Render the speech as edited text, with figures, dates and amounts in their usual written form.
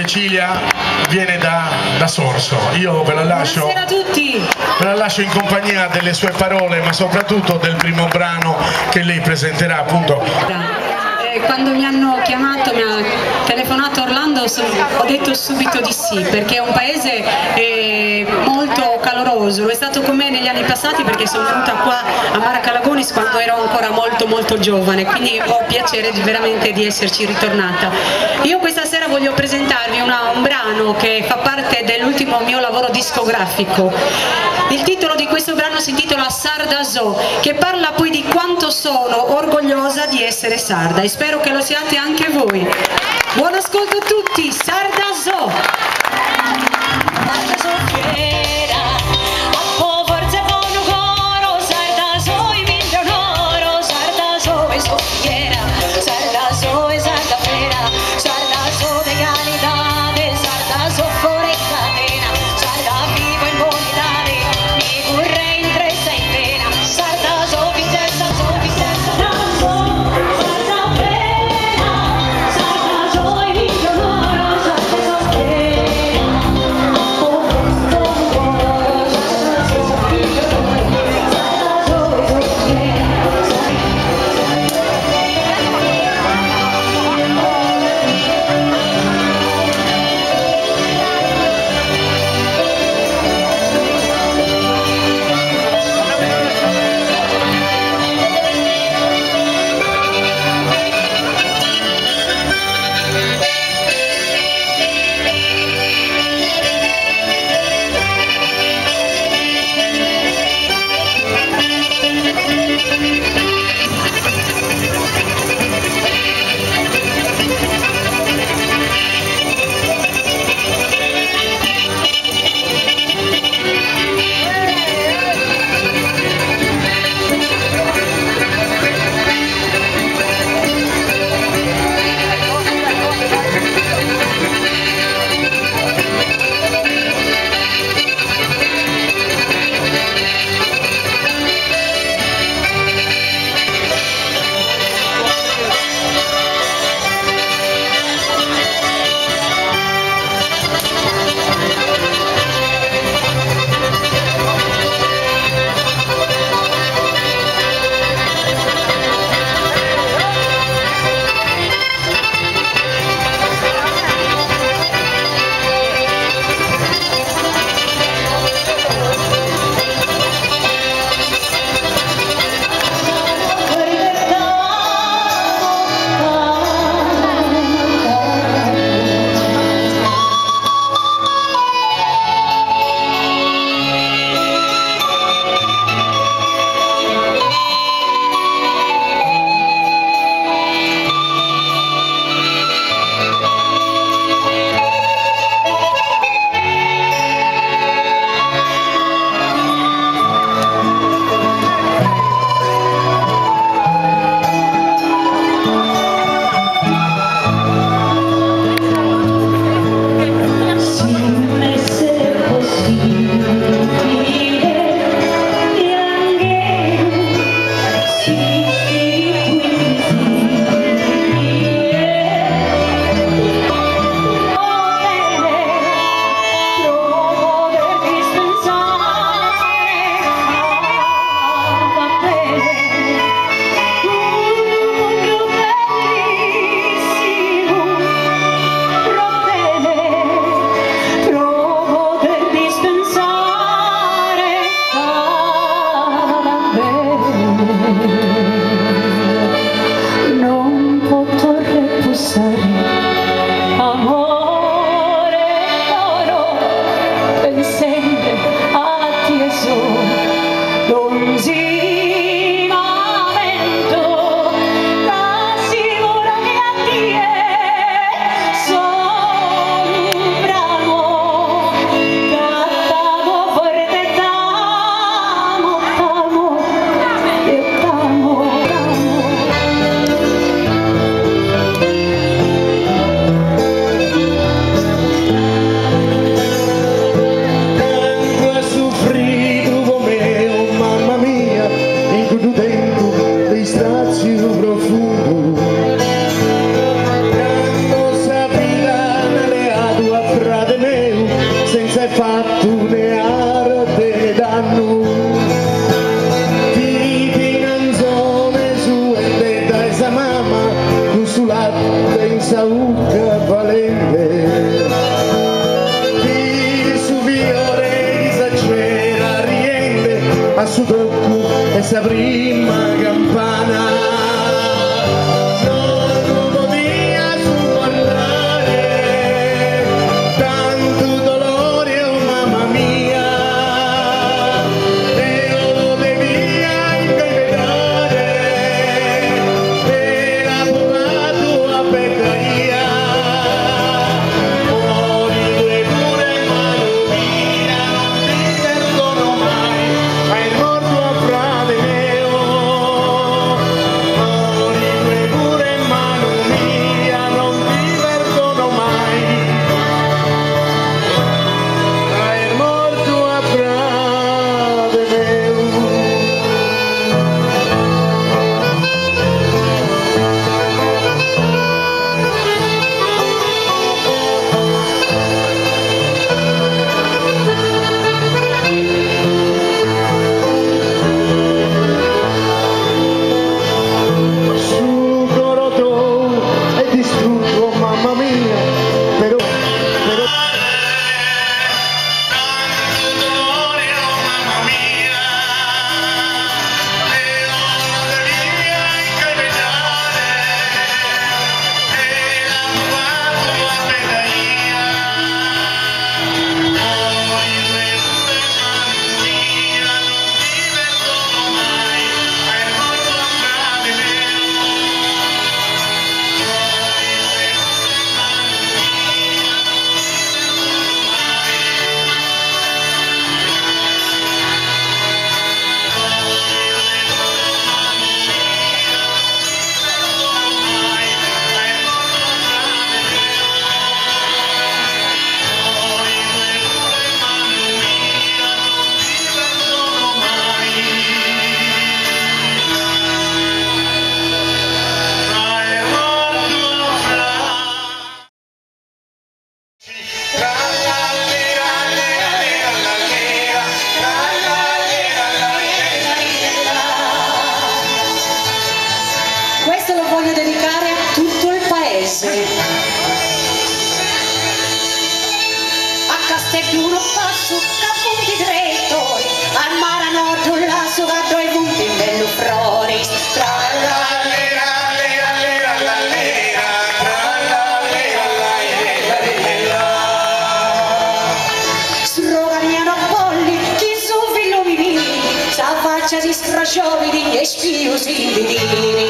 Cecilia viene da Sorso. Io ve la lascio. Buonasera a tutti. Ve la lascio in compagnia delle sue parole, ma soprattutto del primo brano che lei presenterà, appunto. Quando mi hanno chiamato, mi ha telefonato Orlando, ho detto subito di sì, perché è un paese molto caloroso. Lo è stato con me negli anni passati, perché sono venuta qua a Maracalagonis quando ero ancora molto giovane, quindi ho piacere veramente di esserci ritornata. Io questa sera voglio presentarvi un brano che fa parte dell'ultimo mio lavoro discografico. Il titolo di questo brano si intitola Sarda Zo, che parla poi di quanto sono orgogliosa di essere sarda, e spero che lo siate anche voi. Buon ascolto a tutti, Sarda Zo! frate mio, senza fatto né arte né danno. Ti canzone su e detta esa mamma, con su latte in sauca valente. Ti su viore esagera riente, a su tocco e sa prima campana. Questo lo voglio dedicare a tutto il paese. A Castelluno passo a punti dritto, al mare a nord lasso a due punti in bello flori. Sroganiano polli, chi su filumi vini, sa faccia si stracciovidi e spiosi vidini.